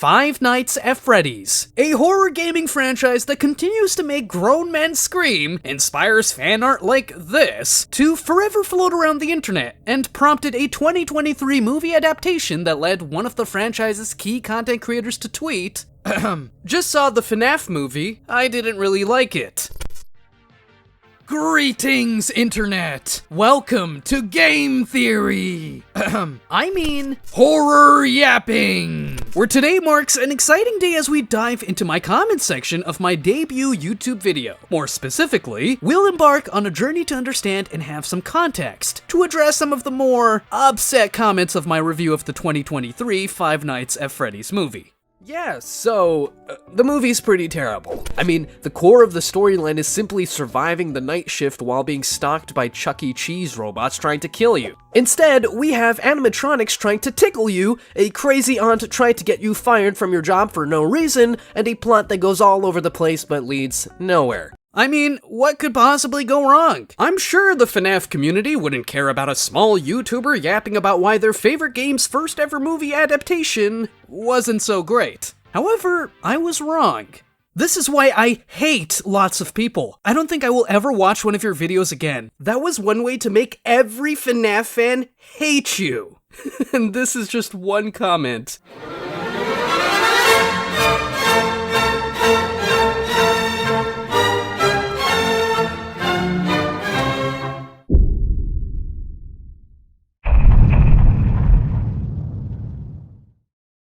Five Nights at Freddy's, a horror gaming franchise that continues to make grown men scream, inspires fan art like this, to forever float around the internet, and prompted a 2023 movie adaptation that led one of the franchise's key content creators to tweet, "Just saw the FNAF movie, I didn't really like it." Greetings, Internet! Welcome to Game Theory! Horror Yapping! Where today marks an exciting day as we dive into my comments section of my debut YouTube video. More specifically, we'll embark on a journey to understand and have some context, to address some of the more upset comments of my review of the 2023 Five Nights at Freddy's movie. Yeah, so, the movie's pretty terrible. The core of the storyline is simply surviving the night shift while being stalked by Chuck E. Cheese robots trying to kill you. Instead, we have animatronics trying to tickle you, a crazy aunt trying to get you fired from your job for no reason, and a plot that goes all over the place but leads nowhere. What could possibly go wrong? I'm sure the FNAF community wouldn't care about a small YouTuber yapping about why their favorite game's first ever movie adaptation wasn't so great. However, I was wrong. This is why I hate lots of people. I don't think I will ever watch one of your videos again. That was one way to make every FNAF fan hate you. And this is just one comment.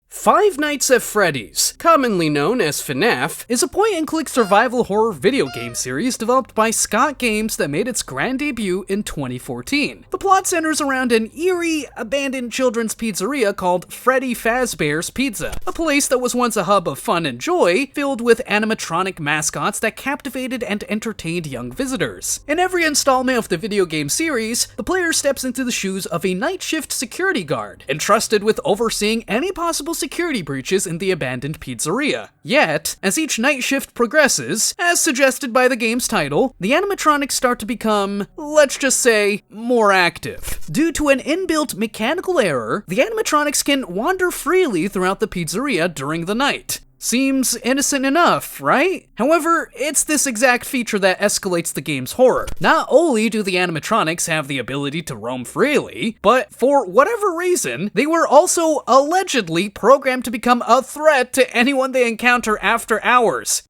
Five Nights at Freddy's, commonly known as FNAF, is a point-and-click survival horror video game series developed by Scott Games that made its grand debut in 2014. The plot centers around an eerie, abandoned children's pizzeria called Freddy Fazbear's Pizza, a place that was once a hub of fun and joy, filled with animatronic mascots that captivated and entertained young visitors. In every installment of the video game series, the player steps into the shoes of a night shift security guard, entrusted with overseeing any possible security breaches in the abandoned pizzeria. Yet, as each night shift progresses, as suggested by the game's title, the animatronics start to become, let's just say, more active. Due to an inbuilt mechanical error, the animatronics can wander freely throughout the pizzeria during the night. Seems innocent enough, right? However, it's this exact feature that escalates the game's horror. Not only do the animatronics have the ability to roam freely, but for whatever reason, they were also allegedly programmed to become a threat to anyone they encounter after hours.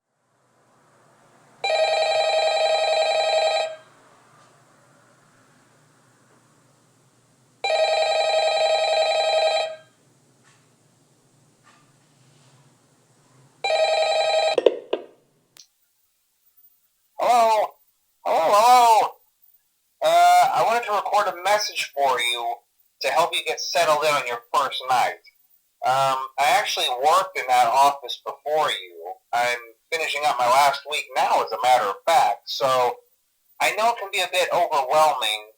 I wanted to record a message for you to help you get settled in on your first night. I actually worked in that office before you. I'm finishing up my last week now, as a matter of fact, so I know it can be a bit overwhelming,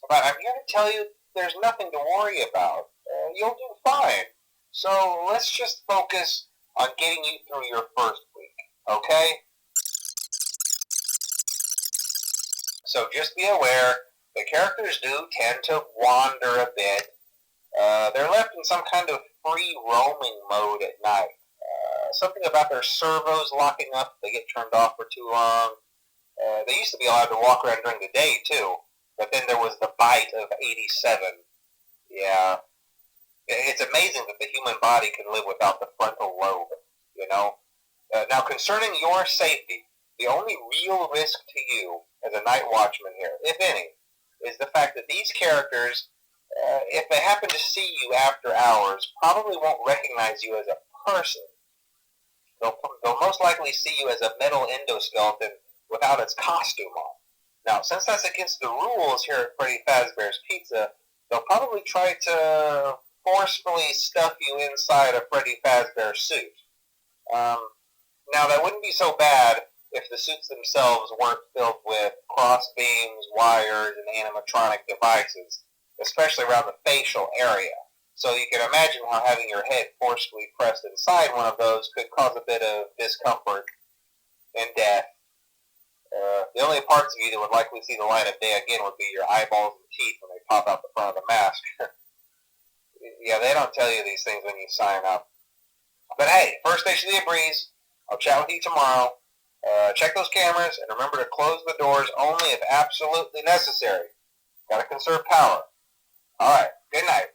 but I'm here to tell you there's nothing to worry about. You'll do fine. So let's just focus on getting you through your first week, okay? So just be aware, the characters do tend to wander a bit. They're left in some kind of free roaming mode at night. Something about their servos locking up if they get turned off for too long. They used to be allowed to walk around during the day too, but then there was the bite of 87. Yeah. It's amazing that the human body can live without the frontal lobe, you know? Now concerning your safety, the only real risk to you as a night watchman here, if any, is the fact that these characters, if they happen to see you after hours, probably won't recognize you as a person. They'll most likely see you as a metal endoskeleton without its costume on. Now, since that's against the rules here at Freddy Fazbear's Pizza, they'll probably try to forcefully stuff you inside a Freddy Fazbear suit. Now, that wouldn't be so bad if the suits themselves weren't filled with cross beams, wires, and animatronic devices, especially around the facial area. So you can imagine how having your head forcefully pressed inside one of those could cause a bit of discomfort and death. The only parts of you that would likely see the light of day again would be your eyeballs and teeth when they pop out the front of the mask. Yeah, they don't tell you these things when you sign up. But hey, first station of the breeze. I'll chat with you tomorrow. Check those cameras and remember to close the doors only if absolutely necessary. Gotta conserve power. Alright, good night.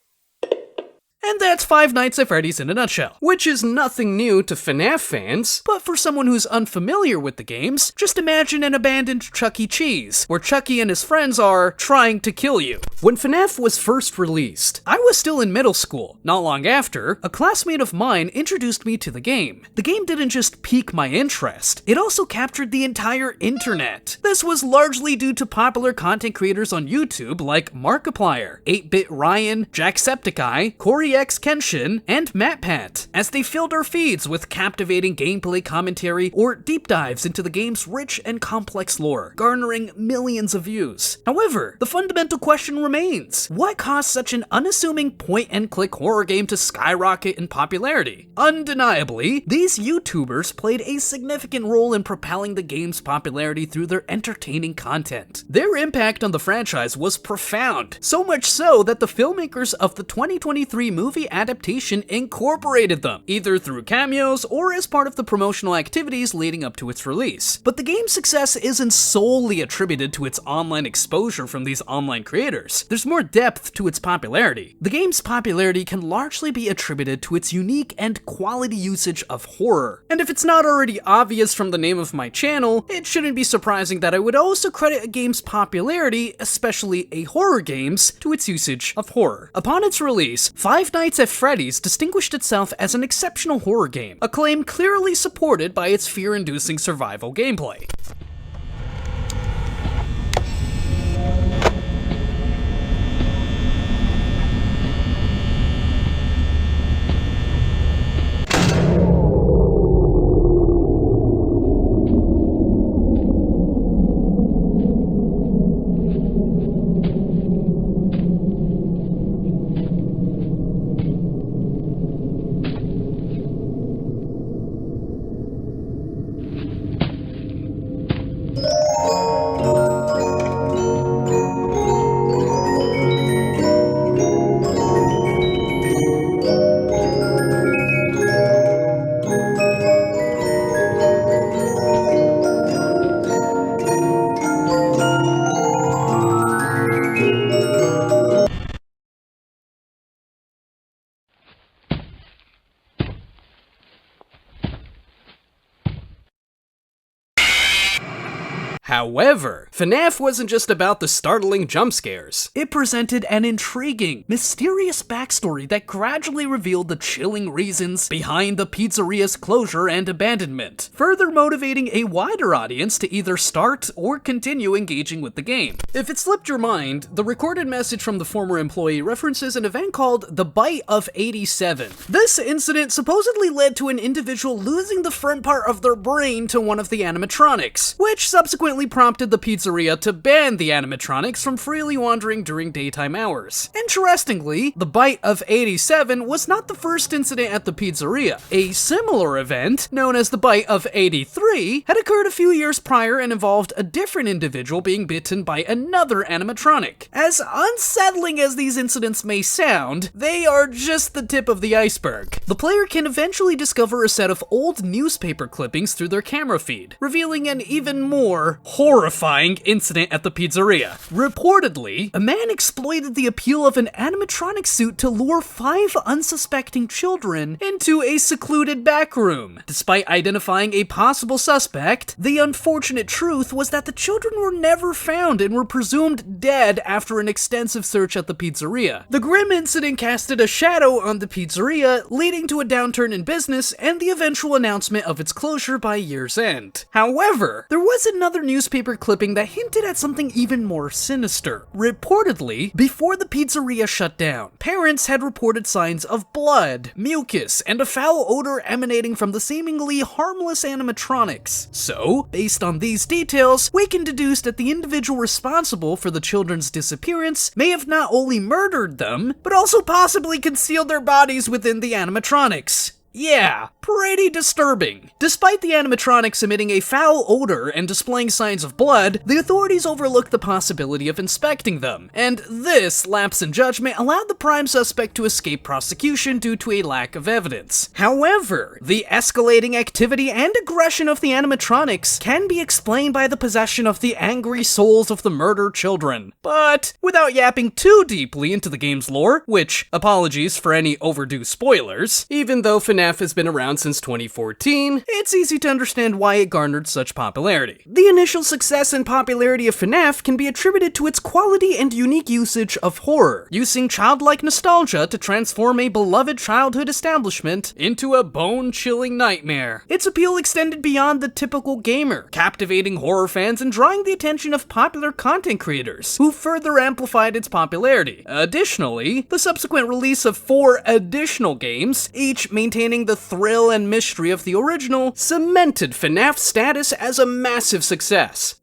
And that's Five Nights at Freddy's in a nutshell, which is nothing new to FNAF fans, but for someone who's unfamiliar with the games, just imagine an abandoned Chuck E. Cheese, where Chucky and his friends are trying to kill you. When FNAF was first released, I was still in middle school. Not long after, a classmate of mine introduced me to the game. The game didn't just pique my interest, it also captured the entire internet. This was largely due to popular content creators on YouTube like Markiplier, 8-Bit Ryan, Jacksepticeye, Corey X Kenshin, and MatPat, as they filled our feeds with captivating gameplay commentary or deep dives into the game's rich and complex lore, garnering millions of views. However, the fundamental question remains: what caused such an unassuming point-and-click horror game to skyrocket in popularity? Undeniably, these YouTubers played a significant role in propelling the game's popularity through their entertaining content. Their impact on the franchise was profound, so much so that the filmmakers of the 2023 movie adaptation incorporated them, either through cameos or as part of the promotional activities leading up to its release. But the game's success isn't solely attributed to its online exposure from these online creators. There's more depth to its popularity. The game's popularity can largely be attributed to its unique and quality usage of horror. And if it's not already obvious from the name of my channel, it shouldn't be surprising that I would also credit a game's popularity, especially a horror game's, to its usage of horror. Upon its release, Five Nights at Freddy's distinguished itself as an exceptional horror game, a claim clearly supported by its fear-inducing survival gameplay. However, FNAF wasn't just about the startling jump scares. It presented an intriguing, mysterious backstory that gradually revealed the chilling reasons behind the pizzeria's closure and abandonment, further motivating a wider audience to either start or continue engaging with the game. If it slipped your mind, the recorded message from the former employee references an event called the Bite of 87. This incident supposedly led to an individual losing the front part of their brain to one of the animatronics, which subsequently prompted the pizzeria to ban the animatronics from freely wandering during daytime hours. Interestingly, the Bite of 87 was not the first incident at the pizzeria. A similar event, known as the Bite of 83, had occurred a few years prior and involved a different individual being bitten by another animatronic. As unsettling as these incidents may sound, they are just the tip of the iceberg. The player can eventually discover a set of old newspaper clippings through their camera feed, revealing an even more horrifying incident at the pizzeria. Reportedly, a man exploited the appeal of an animatronic suit to lure 5 unsuspecting children into a secluded back room. Despite identifying a possible suspect, the unfortunate truth was that the children were never found and were presumed dead after an extensive search at the pizzeria. The grim incident casted a shadow on the pizzeria, leading to a downturn in business and the eventual announcement of its closure by year's end. However, there was another newspaper clipping that hinted at something even more sinister. Reportedly, before the pizzeria shut down, parents had reported signs of blood, mucus, and a foul odor emanating from the seemingly harmless animatronics. So, based on these details, we can deduce that the individual responsible for the children's disappearance may have not only murdered them, but also possibly concealed their bodies within the animatronics. Yeah, pretty disturbing. Despite the animatronics emitting a foul odor and displaying signs of blood, the authorities overlooked the possibility of inspecting them, and this lapse in judgment allowed the prime suspect to escape prosecution due to a lack of evidence. However, the escalating activity and aggression of the animatronics can be explained by the possession of the angry souls of the murdered children. But without yapping too deeply into the game's lore, which, apologies for any overdue spoilers, even though FNAF has been around since 2014, it's easy to understand why it garnered such popularity. The initial success and popularity of FNAF can be attributed to its quality and unique usage of horror, using childlike nostalgia to transform a beloved childhood establishment into a bone-chilling nightmare. Its appeal extended beyond the typical gamer, captivating horror fans and drawing the attention of popular content creators, who further amplified its popularity. Additionally, the subsequent release of 4 additional games, each maintaining the thrill and mystery of the original, cemented FNAF's status as a massive success.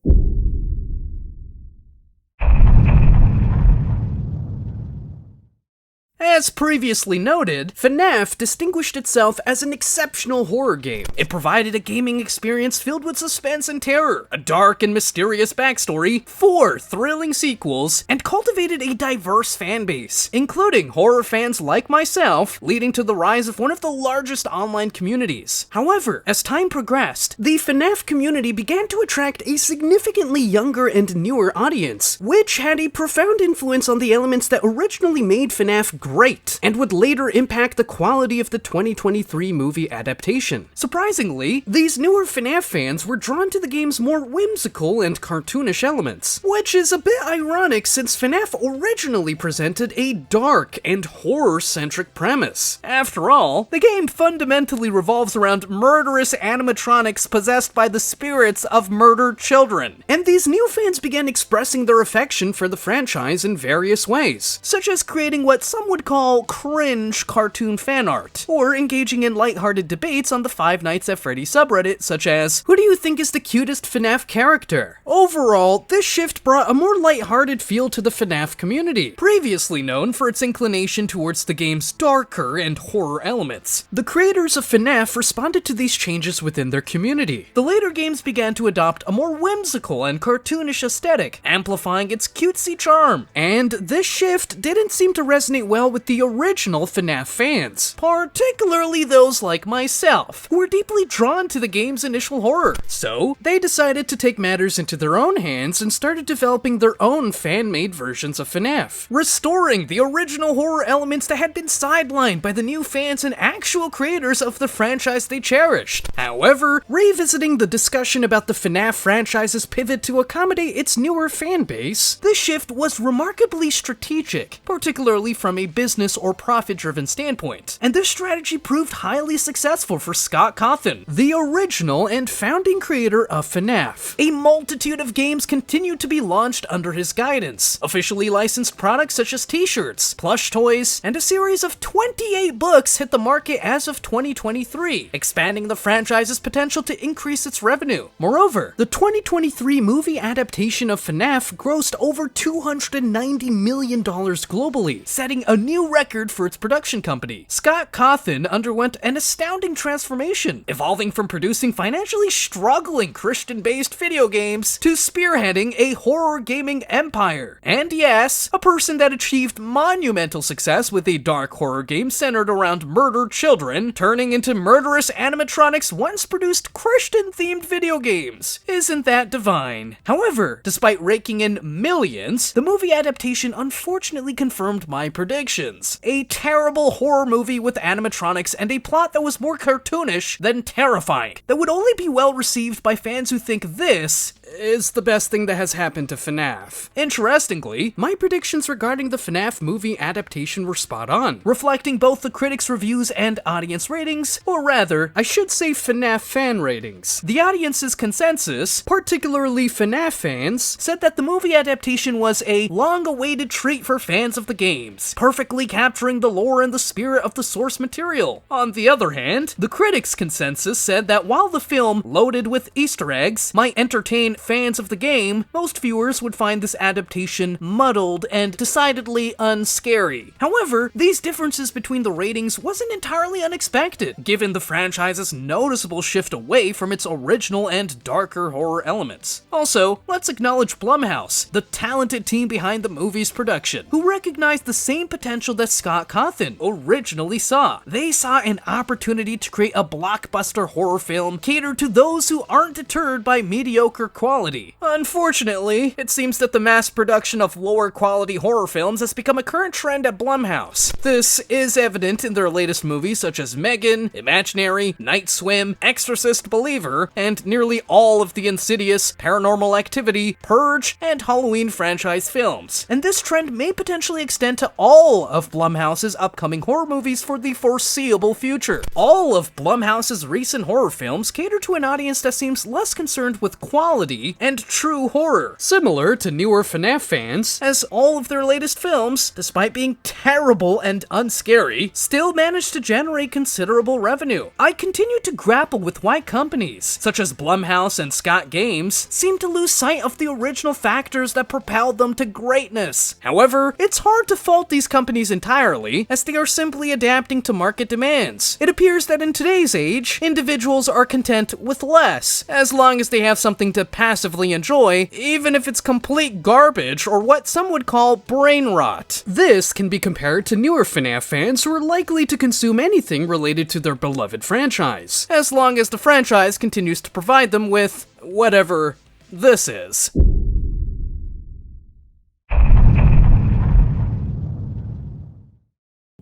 As previously noted, FNAF distinguished itself as an exceptional horror game. It provided a gaming experience filled with suspense and terror, a dark and mysterious backstory, 4 thrilling sequels, and cultivated a diverse fan base, including horror fans like myself, leading to the rise of one of the largest online communities. However, as time progressed, the FNAF community began to attract a significantly younger and newer audience, which had a profound influence on the elements that originally made FNAF great, and would later impact the quality of the 2023 movie adaptation. Surprisingly, these newer FNAF fans were drawn to the game's more whimsical and cartoonish elements, which is a bit ironic since FNAF originally presented a dark and horror-centric premise. After all, the game fundamentally revolves around murderous animatronics possessed by the spirits of murdered children, and these new fans began expressing their affection for the franchise in various ways, such as creating what some would call cringe cartoon fan art, or engaging in lighthearted debates on the Five Nights at Freddy subreddit, such as, who do you think is the cutest FNAF character? Overall, this shift brought a more lighthearted feel to the FNAF community, previously known for its inclination towards the game's darker and horror elements. The creators of FNAF responded to these changes within their community. The later games began to adopt a more whimsical and cartoonish aesthetic, amplifying its cutesy charm, and this shift didn't seem to resonate well with the original FNAF fans, particularly those like myself, who were deeply drawn to the game's initial horror. So, they decided to take matters into their own hands and started developing their own fan-made versions of FNAF, restoring the original horror elements that had been sidelined by the new fans and actual creators of the franchise they cherished. However, revisiting the discussion about the FNAF franchise's pivot to accommodate its newer fan base, this shift was remarkably strategic, particularly from a business or profit-driven standpoint, and this strategy proved highly successful for Scott Cawthon, the original and founding creator of FNAF. A multitude of games continued to be launched under his guidance, officially licensed products such as t-shirts, plush toys, and a series of 28 books hit the market as of 2023, expanding the franchise's potential to increase its revenue. Moreover, the 2023 movie adaptation of FNAF grossed over $290 million globally, setting a new record for its production company. Scott Cawthon underwent an astounding transformation, evolving from producing financially struggling Christian-based video games to spearheading a horror gaming empire. And yes, a person that achieved monumental success with a dark horror game centered around murdered children, turning into murderous animatronics once produced Christian-themed video games. Isn't that divine? However, despite raking in millions, the movie adaptation unfortunately confirmed my predictions. A terrible horror movie with animatronics and a plot that was more cartoonish than terrifying, that would only be well received by fans who think this is the best thing that has happened to FNAF. Interestingly, my predictions regarding the FNAF movie adaptation were spot on, reflecting both the critics' reviews and audience ratings, or rather, I should say FNAF fan ratings. The audience's consensus, particularly FNAF fans, said that the movie adaptation was a long-awaited treat for fans of the games, perfectly capturing the lore and the spirit of the source material. On the other hand, the critics' consensus said that while the film, loaded with Easter eggs, might entertain fans of the game, most viewers would find this adaptation muddled and decidedly unscary. However, these differences between the ratings wasn't entirely unexpected, given the franchise's noticeable shift away from its original and darker horror elements. Also, let's acknowledge Blumhouse, the talented team behind the movie's production, who recognized the same potential that Scott Cawthon originally saw. They saw an opportunity to create a blockbuster horror film catered to those who aren't deterred by mediocre quality. Unfortunately, it seems that the mass production of lower quality horror films has become a current trend at Blumhouse. This is evident in their latest movies such as Megan, Imaginary, Night Swim, Exorcist Believer, and nearly all of the Insidious, Paranormal Activity, Purge, and Halloween franchise films. And this trend may potentially extend to all of Blumhouse's upcoming horror movies for the foreseeable future. All of Blumhouse's recent horror films cater to an audience that seems less concerned with quality and true horror, similar to newer FNAF fans, as all of their latest films, despite being terrible and unscary, still managed to generate considerable revenue. I continue to grapple with why companies, such as Blumhouse and Scott Games, seem to lose sight of the original factors that propelled them to greatness. However, it's hard to fault these companies entirely, as they are simply adapting to market demands. It appears that in today's age, individuals are content with less, as long as they have something to passively enjoy, even if it's complete garbage or what some would call brain rot. This can be compared to newer FNAF fans who are likely to consume anything related to their beloved franchise, as long as the franchise continues to provide them with whatever this is.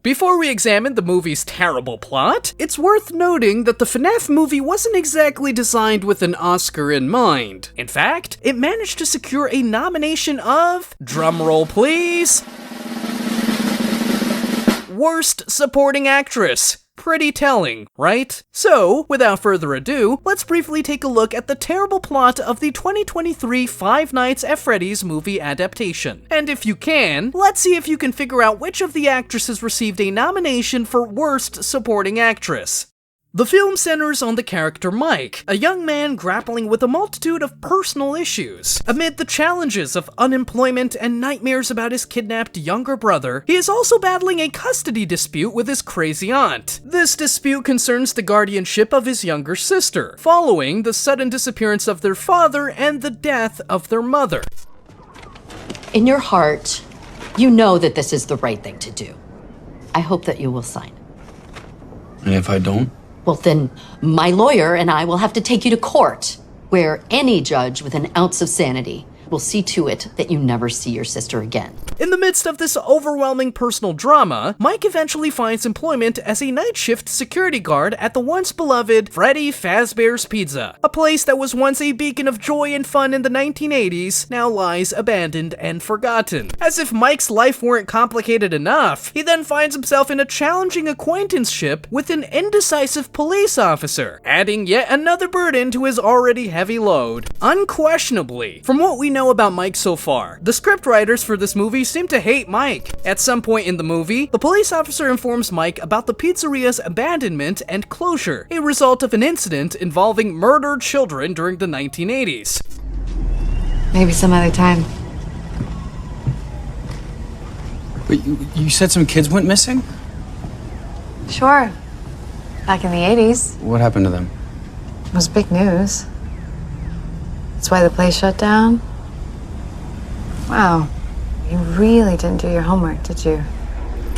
Before we examine the movie's terrible plot, it's worth noting that the FNAF movie wasn't exactly designed with an Oscar in mind. In fact, it managed to secure a nomination of, drumroll please, Worst Supporting Actress. Pretty telling, right? So, without further ado, let's briefly take a look at the terrible plot of the 2023 Five Nights at Freddy's movie adaptation. And if you can, let's see if you can figure out which of the actresses received a nomination for Worst Supporting Actress. The film centers on the character Mike, a young man grappling with a multitude of personal issues. Amid the challenges of unemployment and nightmares about his kidnapped younger brother, he is also battling a custody dispute with his crazy aunt. This dispute concerns the guardianship of his younger sister, following the sudden disappearance of their father and the death of their mother. In your heart, you know that this is the right thing to do. I hope that you will sign. And if I don't? Well, then my lawyer and I will have to take you to court, where any judge with an ounce of sanity will see to it that you never see your sister again. In the midst of this overwhelming personal drama, Mike eventually finds employment as a night shift security guard at the once beloved Freddy Fazbear's Pizza. A place that was once a beacon of joy and fun in the 1980s now lies abandoned and forgotten. As if Mike's life weren't complicated enough, he then finds himself in a challenging acquaintanceship with an indecisive police officer, adding yet another burden to his already heavy load. Unquestionably, from what we know about Mike so far, the scriptwriters for this movie seem to hate Mike. At some point in the movie, the police officer informs Mike about the pizzeria's abandonment and closure, a result of an incident involving murdered children during the 1980s. Maybe some other time. But you said some kids went missing? Sure. Back in the 80s. What happened to them? It was big news. That's why the place shut down. Wow. You really didn't do your homework, did you?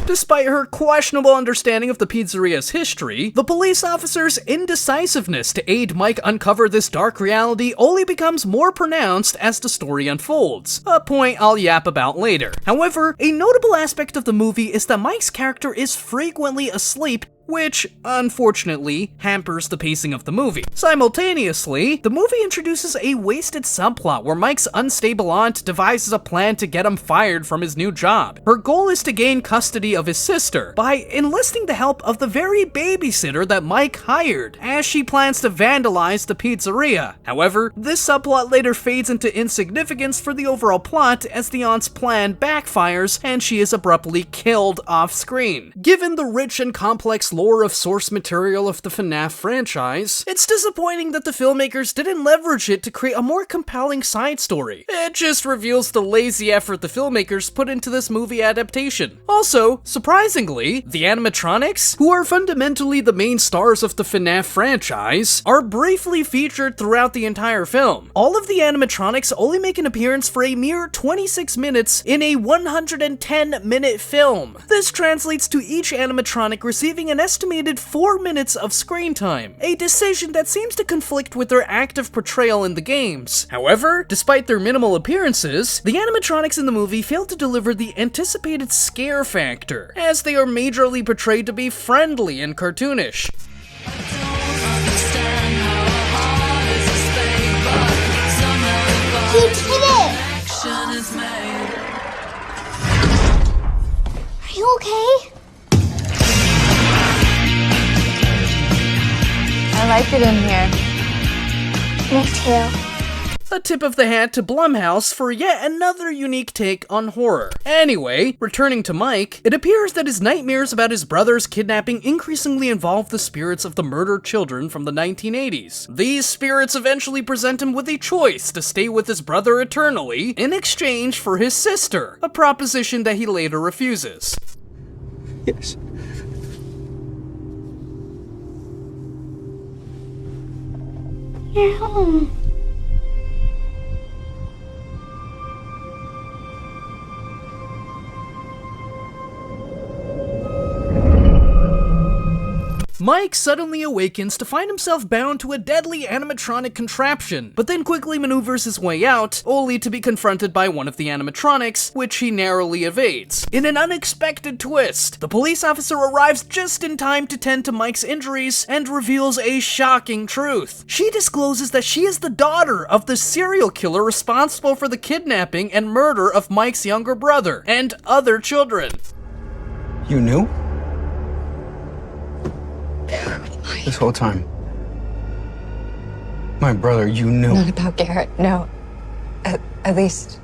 Despite her questionable understanding of the pizzeria's history, the police officer's indecisiveness to aid Mike uncover this dark reality only becomes more pronounced as the story unfolds, a point I'll yap about later. However, a notable aspect of the movie is that Mike's character is frequently asleep, which, unfortunately, hampers the pacing of the movie. Simultaneously, the movie introduces a wasted subplot where Mike's unstable aunt devises a plan to get him fired from his new job. Her goal is to gain custody of his sister by enlisting the help of the very babysitter that Mike hired, as she plans to vandalize the pizzeria. However, this subplot later fades into insignificance for the overall plot as the aunt's plan backfires and she is abruptly killed off screen. Given the rich and complex complex lore of source material of the FNAF franchise, it's disappointing that the filmmakers didn't leverage it to create a more compelling side story. It just reveals the lazy effort the filmmakers put into this movie adaptation. Also, surprisingly, the animatronics, who are fundamentally the main stars of the FNAF franchise, are briefly featured throughout the entire film. All of the animatronics only make an appearance for a mere 26 minutes in a 110-minute film. This translates to each animatronic receiving an estimated 4 minutes of screen time, a decision that seems to conflict with their active portrayal in the games. However, despite their minimal appearances, the animatronics in the movie fail to deliver the anticipated scare factor, as they are majorly portrayed to be friendly and cartoonish. He did it! Are you okay? I like it in here. Me too. A tip of the hat to Blumhouse for yet another unique take on horror. Anyway, returning to Mike, it appears that his nightmares about his brother's kidnapping increasingly involve the spirits of the murdered children from the 1980s. These spirits eventually present him with a choice to stay with his brother eternally in exchange for his sister, a proposition that he later refuses. Yes. You're home. Mike suddenly awakens to find himself bound to a deadly animatronic contraption, but then quickly maneuvers his way out, only to be confronted by one of the animatronics, which he narrowly evades. In an unexpected twist, the police officer arrives just in time to tend to Mike's injuries and reveals a shocking truth. She discloses that she is the daughter of the serial killer responsible for the kidnapping and murder of Mike's younger brother and other children. You knew? This whole time. My brother, you knew. Not about Garrett, no. At least,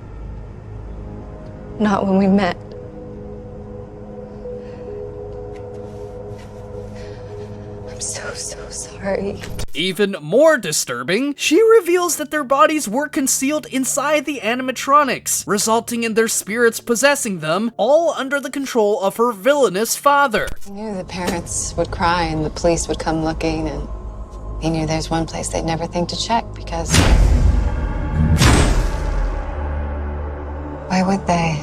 not when we met. I'm so sorry. Even more disturbing, she reveals that their bodies were concealed inside the animatronics, resulting in their spirits possessing them, all under the control of her villainous father. He knew the parents would cry and the police would come looking, and he knew there's one place they'd never think to check because... Why would they?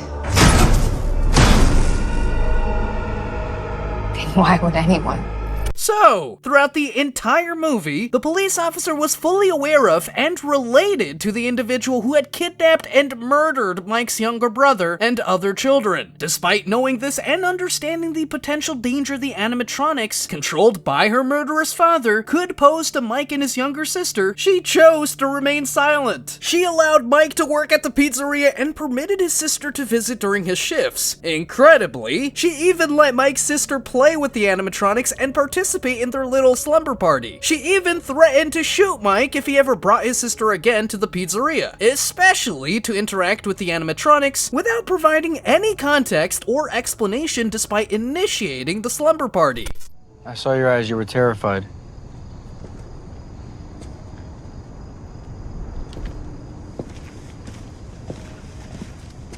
And why would anyone? So, throughout the entire movie, the police officer was fully aware of and related to the individual who had kidnapped and murdered Mike's younger brother and other children. Despite knowing this and understanding the potential danger the animatronics, controlled by her murderous father, could pose to Mike and his younger sister, she chose to remain silent. She allowed Mike to work at the pizzeria and permitted his sister to visit during his shifts. Incredibly, she even let Mike's sister play with the animatronics and participate in their little slumber party. She even threatened to shoot Mike if he ever brought his sister again to the pizzeria, especially to interact with the animatronics without providing any context or explanation despite initiating the slumber party. I saw your eyes, you were terrified.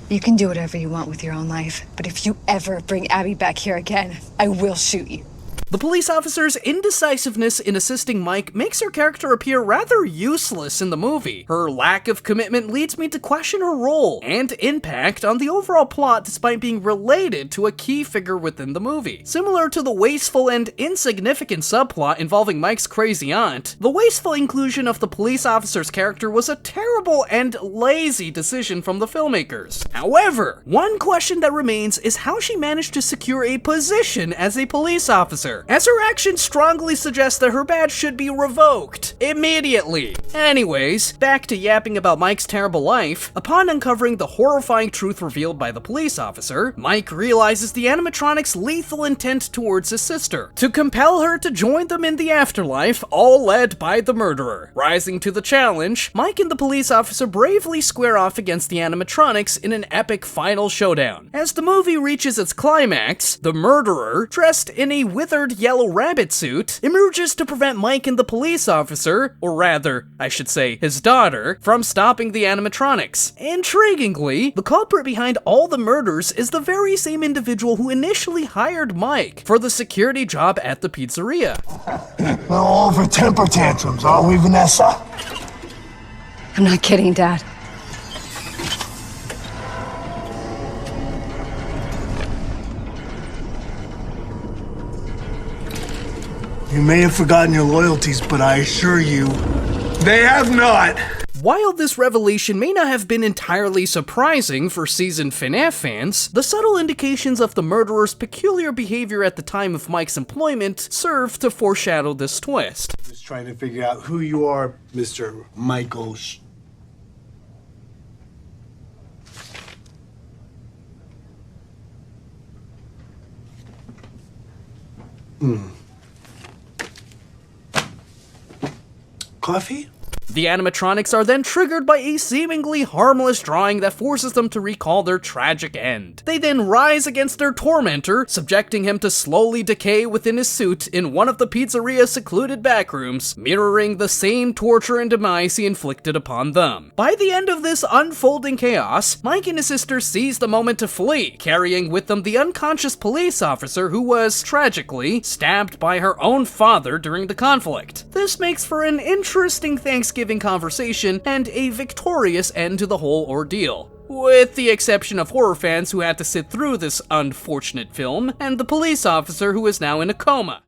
You can do whatever you want with your own life, but if you ever bring Abby back here again, I will shoot you. The police officer's indecisiveness in assisting Mike makes her character appear rather useless in the movie. Her lack of commitment leads me to question her role and impact on the overall plot despite being related to a key figure within the movie. Similar to the wasteful and insignificant subplot involving Mike's crazy aunt, the wasteful inclusion of the police officer's character was a terrible and lazy decision from the filmmakers. However, one question that remains is how she managed to secure a position as a police officer, as her actions strongly suggest that her badge should be revoked immediately. Anyways, back to yapping about Mike's terrible life. Upon uncovering the horrifying truth revealed by the police officer, Mike realizes the animatronic's lethal intent towards his sister, to compel her to join them in the afterlife, all led by the murderer. Rising to the challenge, Mike and the police officer bravely square off against the animatronics in an epic final showdown. As the movie reaches its climax, the murderer, dressed in a withered colored yellow rabbit suit, emerges to prevent Mike and the police officer, or rather, I should say, his daughter, from stopping the animatronics. Intriguingly, the culprit behind all the murders is the very same individual who initially hired Mike for the security job at the pizzeria. We're all for temper tantrums, aren't we, Vanessa? I'm not kidding, Dad. You may have forgotten your loyalties, but I assure you, they have not. While this revelation may not have been entirely surprising for seasoned FNAF fans, the subtle indications of the murderer's peculiar behavior at the time of Mike's employment serve to foreshadow this twist. Just trying to figure out who you are, Mr. Michael Coffee? The animatronics are then triggered by a seemingly harmless drawing that forces them to recall their tragic end. They then rise against their tormentor, subjecting him to slowly decay within his suit in one of the pizzeria's secluded backrooms, mirroring the same torture and demise he inflicted upon them. By the end of this unfolding chaos, Mike and his sister seize the moment to flee, carrying with them the unconscious police officer who was, tragically, stabbed by her own father during the conflict. This makes for an interesting Thanksgiving conversation and a victorious end to the whole ordeal. With the exception of horror fans who had to sit through this unfortunate film, and the police officer who is now in a coma.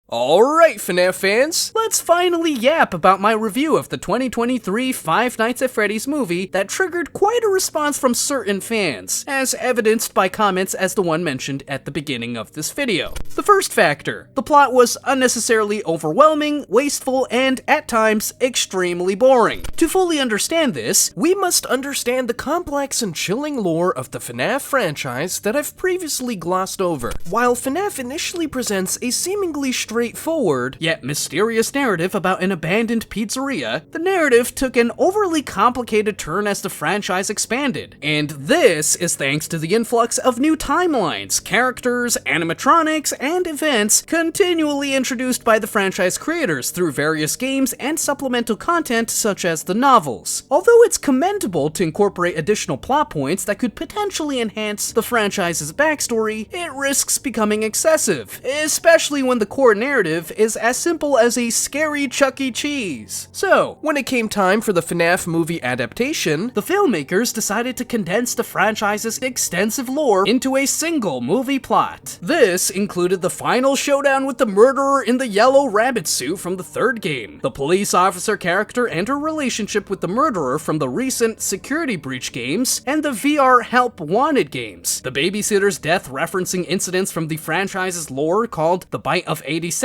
Alright, FNAF fans, let's finally yap about my review of the 2023 Five Nights at Freddy's movie that triggered quite a response from certain fans, as evidenced by comments as the one mentioned at the beginning of this video. The first factor, the plot was unnecessarily overwhelming, wasteful, and, at times, extremely boring. To fully understand this, we must understand the complex and chilling lore of the FNAF franchise that I've previously glossed over. While FNAF initially presents a seemingly straightforward, yet mysterious narrative about an abandoned pizzeria, the narrative took an overly complicated turn as the franchise expanded. And this is thanks to the influx of new timelines, characters, animatronics, and events continually introduced by the franchise creators through various games and supplemental content such as the novels. Although it's commendable to incorporate additional plot points that could potentially enhance the franchise's backstory, it risks becoming excessive, especially when the core narrative is as simple as a scary Chuck E. Cheese. So, when it came time for the FNAF movie adaptation, the filmmakers decided to condense the franchise's extensive lore into a single movie plot. This included the final showdown with the murderer in the yellow rabbit suit from the third game, the police officer character and her relationship with the murderer from the recent Security Breach games, and the VR Help Wanted games, the babysitter's death referencing incidents from the franchise's lore called The Bite of 87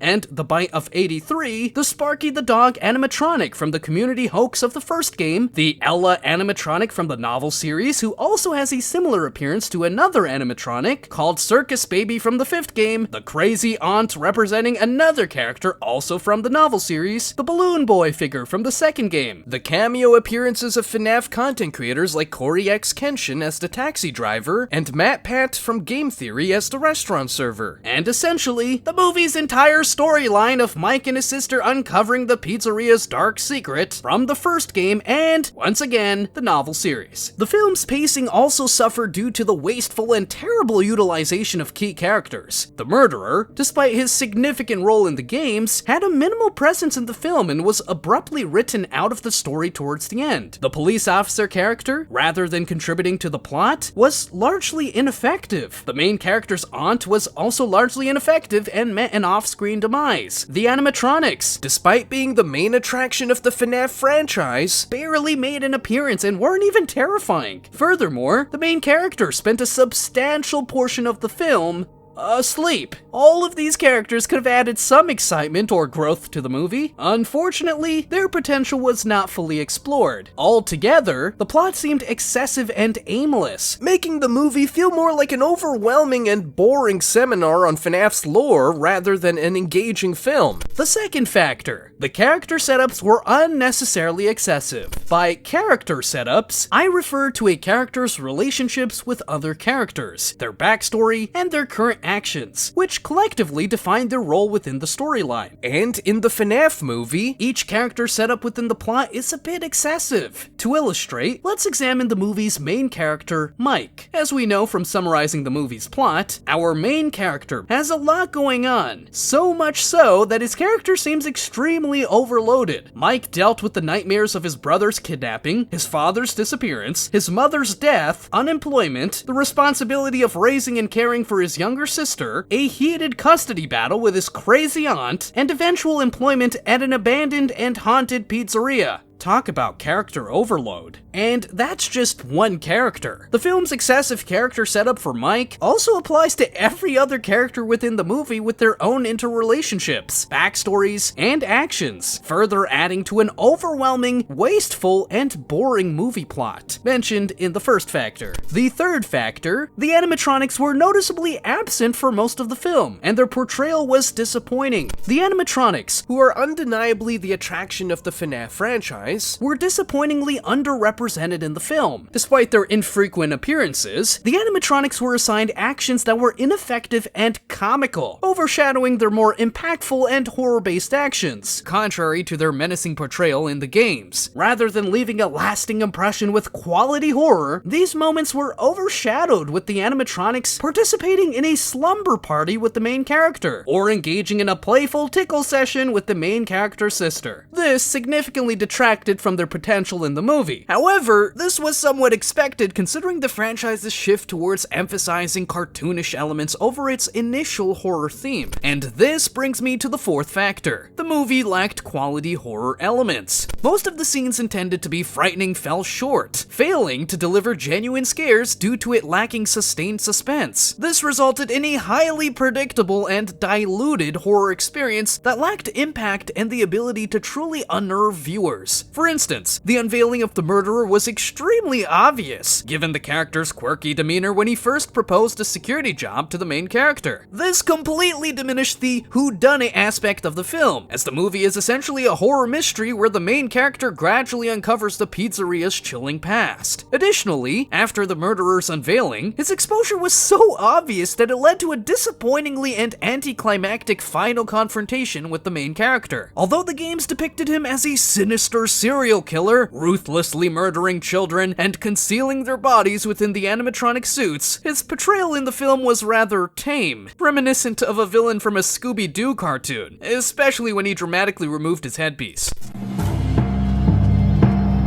and The Bite of 83, the Sparky the Dog animatronic from the community hoax of the first game, the Ella animatronic from the novel series who also has a similar appearance to another animatronic called Circus Baby from the fifth game, the crazy aunt representing another character also from the novel series, the Balloon Boy figure from the second game, the cameo appearances of FNAF content creators like Corey X Kenshin as the taxi driver, and Matt Pat from Game Theory as the restaurant server, and essentially, the movie's entire storyline of Mike and his sister uncovering the pizzeria's dark secret from the first game and, once again, the novel series. The film's pacing also suffered due to the wasteful and terrible utilization of key characters. The murderer, despite his significant role in the games, had a minimal presence in the film and was abruptly written out of the story towards the end. The police officer character, rather than contributing to the plot, was largely ineffective. The main character's aunt was also largely ineffective and met an off-screen demise. The animatronics, despite being the main attraction of the FNAF franchise, barely made an appearance and weren't even terrifying. Furthermore, the main character spent a substantial portion of the film Asleep. All of these characters could have added some excitement or growth to the movie. Unfortunately, their potential was not fully explored. Altogether, the plot seemed excessive and aimless, making the movie feel more like an overwhelming and boring seminar on FNAF's lore rather than an engaging film. The second factor, the character setups were unnecessarily excessive. By character setups, I refer to a character's relationships with other characters, their backstory, and their current actions, which collectively define their role within the storyline. And in the FNAF movie, each character setup within the plot is a bit excessive. To illustrate, let's examine the movie's main character, Mike. As we know from summarizing the movie's plot, our main character has a lot going on, so much so that his character seems extremely overloaded. Mike dealt with the nightmares of his brother's kidnapping, his father's disappearance, his mother's death, unemployment, the responsibility of raising and caring for his younger sister, a heated custody battle with his crazy aunt, and eventual employment at an abandoned and haunted pizzeria. Talk about character overload. And that's just one character. The film's excessive character setup for Mike also applies to every other character within the movie with their own interrelationships, backstories, and actions, further adding to an overwhelming, wasteful, and boring movie plot, mentioned in the first factor. The third factor, the animatronics were noticeably absent for most of the film, and their portrayal was disappointing. The animatronics, who are undeniably the attraction of the FNAF franchise, were disappointingly underrepresented in the film. Despite their infrequent appearances, the animatronics were assigned actions that were ineffective and comical, overshadowing their more impactful and horror-based actions, contrary to their menacing portrayal in the games. Rather than leaving a lasting impression with quality horror, these moments were overshadowed with the animatronics participating in a slumber party with the main character, or engaging in a playful tickle session with the main character's sister. This significantly detracted from their potential in the movie. However, this was somewhat expected considering the franchise's shift towards emphasizing cartoonish elements over its initial horror theme. And this brings me to the fourth factor. The movie lacked quality horror elements. Most of the scenes intended to be frightening fell short, failing to deliver genuine scares due to it lacking sustained suspense. This resulted in a highly predictable and diluted horror experience that lacked impact and the ability to truly unnerve viewers. For instance, the unveiling of the murderer was extremely obvious, given the character's quirky demeanor when he first proposed a security job to the main character. This completely diminished the whodunit aspect of the film, as the movie is essentially a horror mystery where the main character gradually uncovers the pizzeria's chilling past. Additionally, after the murderer's unveiling, his exposure was so obvious that it led to a disappointingly and anticlimactic final confrontation with the main character. Although the games depicted him as a sinister serial killer, ruthlessly murdering children and concealing their bodies within the animatronic suits, his portrayal in the film was rather tame, reminiscent of a villain from a Scooby-Doo cartoon, especially when he dramatically removed his headpiece.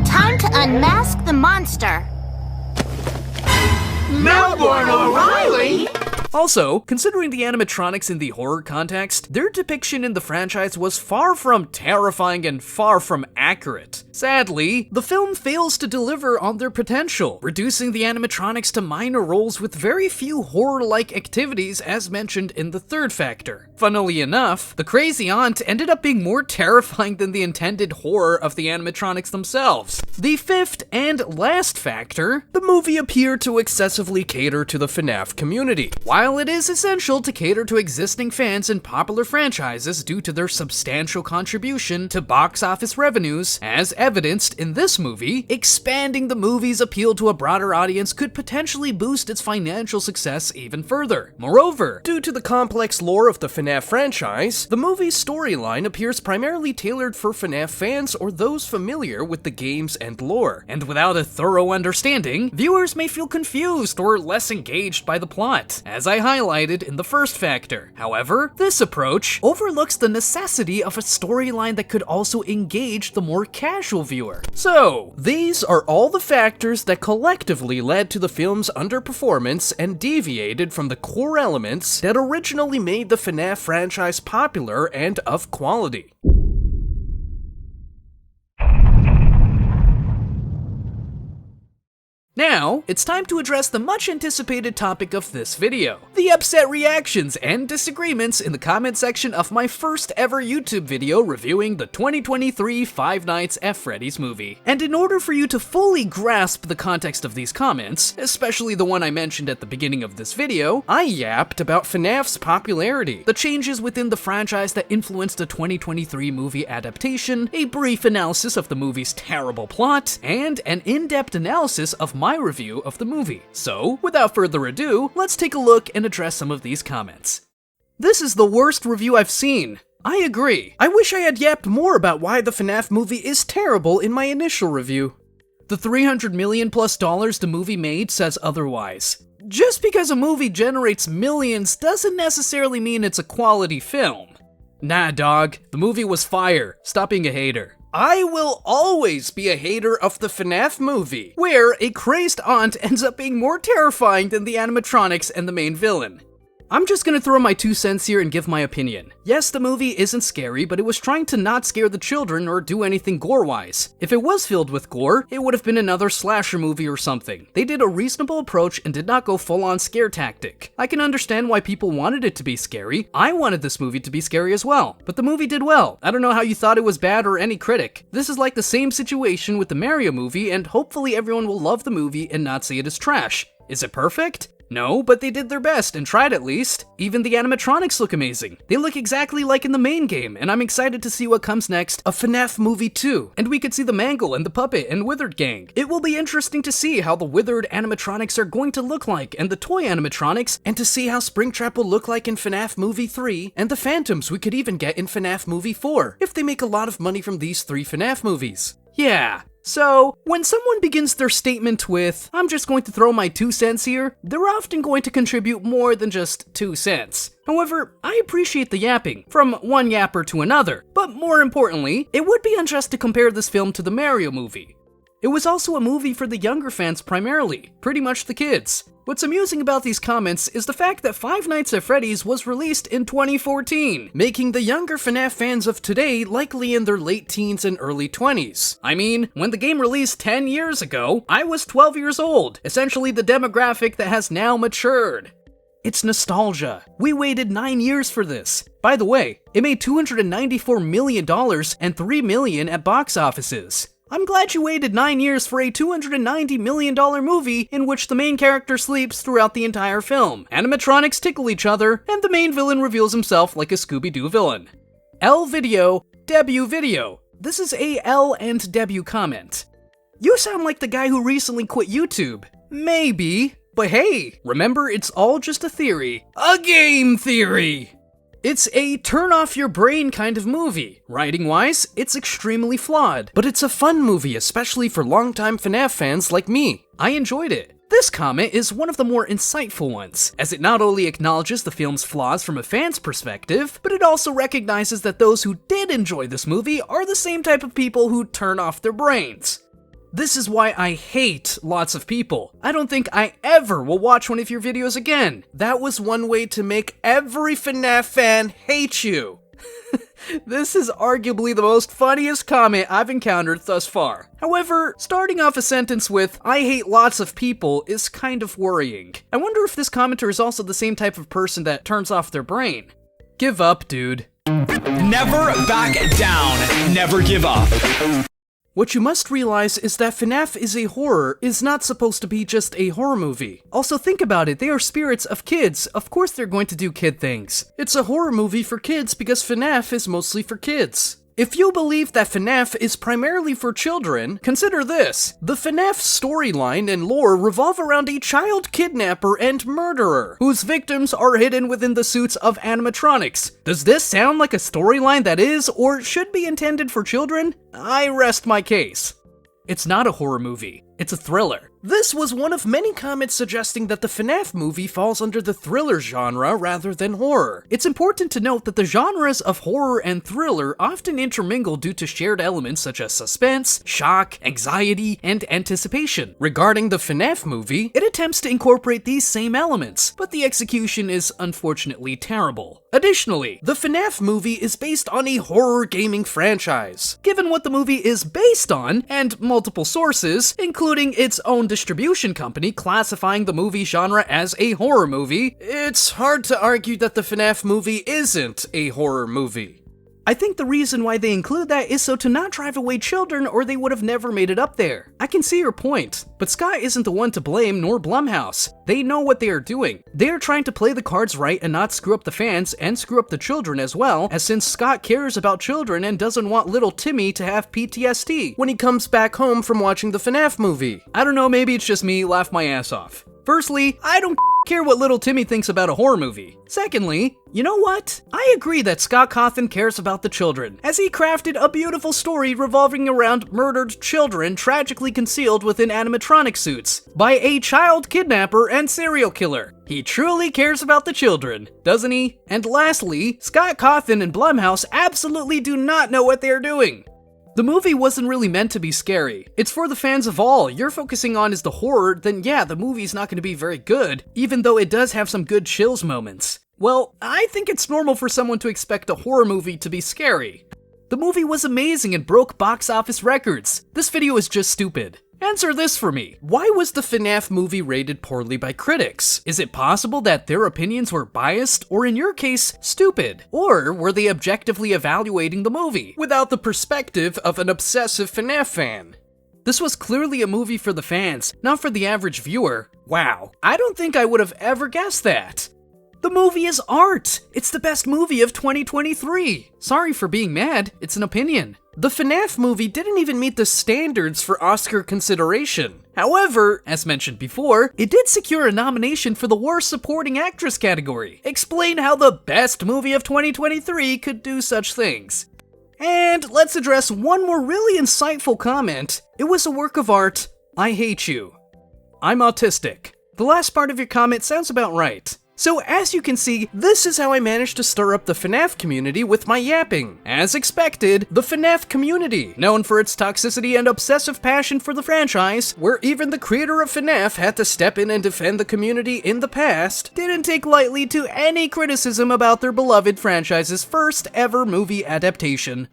Time to unmask the monster. Melbourne O'Reilly! Also, considering the animatronics in the horror context, their depiction in the franchise was far from terrifying and far from accurate. Sadly, the film fails to deliver on their potential, reducing the animatronics to minor roles with very few horror-like activities as mentioned in the third factor. Funnily enough, the crazy aunt ended up being more terrifying than the intended horror of the animatronics themselves. The fifth and last factor, the movie appeared to excessively cater to the FNAF community. While it is essential to cater to existing fans in popular franchises due to their substantial contribution to box office revenues, as evidenced in this movie, expanding the movie's appeal to a broader audience could potentially boost its financial success even further. Moreover, due to the complex lore of the FNAF franchise, the movie's storyline appears primarily tailored for FNAF fans or those familiar with the games and lore, and without a thorough understanding, viewers may feel confused or less engaged by the plot, as I highlighted in the first factor. However, this approach overlooks the necessity of a storyline that could also engage the more casual viewer. So, these are all the factors that collectively led to the film's underperformance and deviated from the core elements that originally made the FNAF franchise popular and of quality. Now, Now, it's time to address the much anticipated topic of this video, the upset reactions and disagreements in the comment section of my first ever YouTube video reviewing the 2023 Five Nights at Freddy's movie. And in order for you to fully grasp the context of these comments, especially the one I mentioned at the beginning of this video, I yapped about FNAF's popularity, the changes within the franchise that influenced the 2023 movie adaptation, a brief analysis of the movie's terrible plot, and an in-depth analysis of my review of the movie. So, without further ado, let's take a look and address some of these comments. This is the worst review I've seen. I agree. I wish I had yapped more about why the FNAF movie is terrible in my initial review. The $300 million plus the movie made says otherwise. Just because a movie generates millions doesn't necessarily mean it's a quality film. Nah, dog, the movie was fire. Stop being a hater. I will always be a hater of the FNAF movie, where a crazed aunt ends up being more terrifying than the animatronics and the main villain. I'm just gonna throw my 2 cents here and give my opinion. Yes, the movie isn't scary, but it was trying to not scare the children or do anything gore-wise. If it was filled with gore, it would have been another slasher movie or something. They did a reasonable approach and did not go full-on scare tactic. I can understand why people wanted it to be scary. I wanted this movie to be scary as well, but the movie did well. I don't know how you thought it was bad or any critic. This is like the same situation with the Mario movie, and hopefully everyone will love the movie and not say it is trash. Is it perfect? No, but they did their best and tried at least. Even the animatronics look amazing. They look exactly like in the main game, and I'm excited to see what comes next, a FNAF movie 2. And we could see the Mangle and the Puppet and Withered gang. It will be interesting to see how the Withered animatronics are going to look like, and the toy animatronics, and to see how Springtrap will look like in FNAF movie 3, and the Phantoms we could even get in FNAF movie 4, if they make a lot of money from these 3 FNAF movies. Yeah. So, when someone begins their statement with, I'm just going to throw my 2 cents here, they're often going to contribute more than just 2 cents. However, I appreciate the yapping, from one yapper to another, but more importantly, it would be unjust to compare this film to the Mario movie. It was also a movie for the younger fans primarily, pretty much the kids. What's amusing about these comments is the fact that Five Nights at Freddy's was released in 2014, making the younger FNAF fans of today likely in their late teens and early 20s. I mean, when the game released 10 years ago, I was 12 years old, essentially the demographic that has now matured. It's nostalgia. We waited 9 years for this. By the way, it made $294 million and $3 million at box offices. I'm glad you waited 9 years for a $290 million movie in which the main character sleeps throughout the entire film, animatronics tickle each other, and the main villain reveals himself like a Scooby-Doo villain. L video, debut video. This is a L and debut comment. You sound like the guy who recently quit YouTube. Maybe, but hey, remember it's all just a theory. A game theory! It's a turn-off-your-brain kind of movie. Writing-wise, it's extremely flawed, but it's a fun movie, especially for longtime FNAF fans like me. I enjoyed it. This comment is one of the more insightful ones, as it not only acknowledges the film's flaws from a fan's perspective, but it also recognizes that those who did enjoy this movie are the same type of people who turn off their brains. This is why I hate lots of people. I don't think I ever will watch one of your videos again. That was one way to make every FNAF fan hate you. This is arguably the most funniest comment I've encountered thus far. However, starting off a sentence with, I hate lots of people is kind of worrying. I wonder if this commenter is also the same type of person that turns off their brain. Give up, dude. Never back down. Never give up. What you must realize is that FNAF is a horror is not supposed to be just a horror movie. Also think about it, they are spirits of kids, of course they're going to do kid things. It's a horror movie for kids because FNAF is mostly for kids. If you believe that FNAF is primarily for children, consider this. The FNAF storyline and lore revolve around a child kidnapper and murderer, whose victims are hidden within the suits of animatronics. Does this sound like a storyline that is, or should be intended for children? I rest my case. It's not a horror movie, it's a thriller. This was one of many comments suggesting that the FNAF movie falls under the thriller genre rather than horror. It's important to note that the genres of horror and thriller often intermingle due to shared elements such as suspense, shock, anxiety, and anticipation. Regarding the FNAF movie, it attempts to incorporate these same elements, but the execution is unfortunately terrible. Additionally, the FNAF movie is based on a horror gaming franchise. Given what the movie is based on, and multiple sources, including its own distribution company classifying the movie genre as a horror movie, it's hard to argue that the FNAF movie isn't a horror movie. I think the reason why they include that is so to not drive away children, or they would have never made it up there. I can see your point, but Scott isn't the one to blame, nor Blumhouse. They know what they are doing. They are trying to play the cards right and not screw up the fans and screw up the children as well, as since Scott cares about children and doesn't want little Timmy to have PTSD when he comes back home from watching the FNAF movie. I don't know, maybe it's just me, laugh my ass off. Firstly, I don't care what little Timmy thinks about a horror movie. Secondly, you know what? I agree that Scott Cawthon cares about the children, as he crafted a beautiful story revolving around murdered children tragically concealed within animatronic suits by a child kidnapper and serial killer. He truly cares about the children, doesn't he? And lastly, Scott Cawthon and Blumhouse absolutely do not know what they are doing. The movie wasn't really meant to be scary. It's for the fans of all. You're focusing on is the horror, then yeah, the movie's not going to be very good, even though it does have some good chills moments. Well, I think it's normal for someone to expect a horror movie to be scary. The movie was amazing and broke box office records. This video is just stupid. Answer this for me. Why was the FNAF movie rated poorly by critics? Is it possible that their opinions were biased, or in your case, stupid? Or were they objectively evaluating the movie, without the perspective of an obsessive FNAF fan? This was clearly a movie for the fans, not for the average viewer. Wow, I don't think I would have ever guessed that. The movie is art! It's the best movie of 2023! Sorry for being mad, it's an opinion. The FNAF movie didn't even meet the standards for Oscar consideration. However, as mentioned before, it did secure a nomination for the Worst Supporting Actress category. Explain how the best movie of 2023 could do such things. And let's address one more really insightful comment. It was a work of art. I hate you. I'm autistic. The last part of your comment sounds about right. So as you can see, this is how I managed to stir up the FNAF community with my yapping. As expected, the FNAF community, known for its toxicity and obsessive passion for the franchise, where even the creator of FNAF had to step in and defend the community in the past, didn't take lightly to any criticism about their beloved franchise's first ever movie adaptation.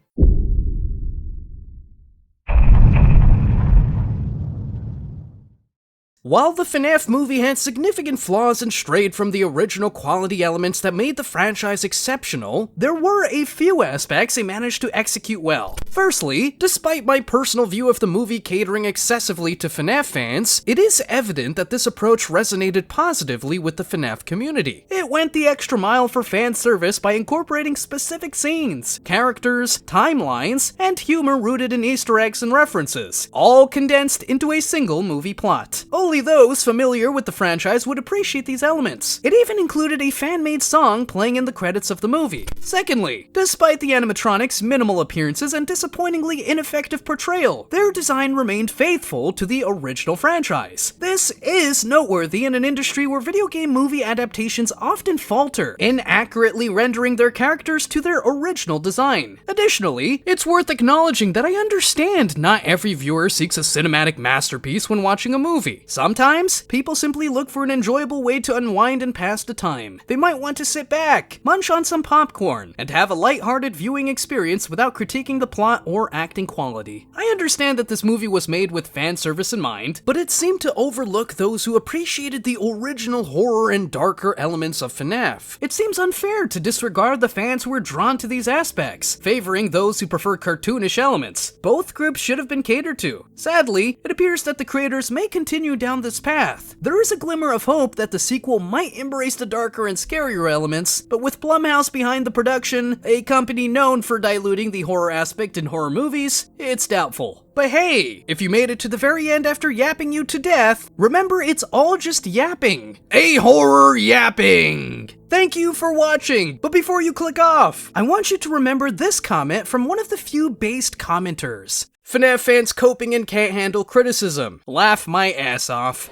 While the FNAF movie had significant flaws and strayed from the original quality elements that made the franchise exceptional, there were a few aspects they managed to execute well. Firstly, despite my personal view of the movie catering excessively to FNAF fans, it is evident that this approach resonated positively with the FNAF community. It went the extra mile for fan service by incorporating specific scenes, characters, timelines, and humor rooted in Easter eggs and references, all condensed into a single movie plot. Only those familiar with the franchise would appreciate these elements. It even included a fan-made song playing in the credits of the movie. Secondly, despite the animatronics' minimal appearances and disappointingly ineffective portrayal, their design remained faithful to the original franchise. This is noteworthy in an industry where video game movie adaptations often falter, inaccurately rendering their characters to their original design. Additionally, it's worth acknowledging that I understand not every viewer seeks a cinematic masterpiece when watching a movie. Sometimes, people simply look for an enjoyable way to unwind and pass the time. They might want to sit back, munch on some popcorn, and have a lighthearted viewing experience without critiquing the plot or acting quality. I understand that this movie was made with fan service in mind, but it seemed to overlook those who appreciated the original horror and darker elements of FNAF. It seems unfair to disregard the fans who were drawn to these aspects, favoring those who prefer cartoonish elements. Both groups should have been catered to. Sadly, it appears that the creators may continue down this path. There is a glimmer of hope that the sequel might embrace the darker and scarier elements, but with Blumhouse behind the production, a company known for diluting the horror aspect in horror movies, it's doubtful. But hey, if you made it to the very end after yapping you to death, remember it's all just yapping. A horror yapping! Thank you for watching, but before you click off, I want you to remember this comment from one of the few based commenters. FNAF fans coping and can't handle criticism. Laugh my ass off.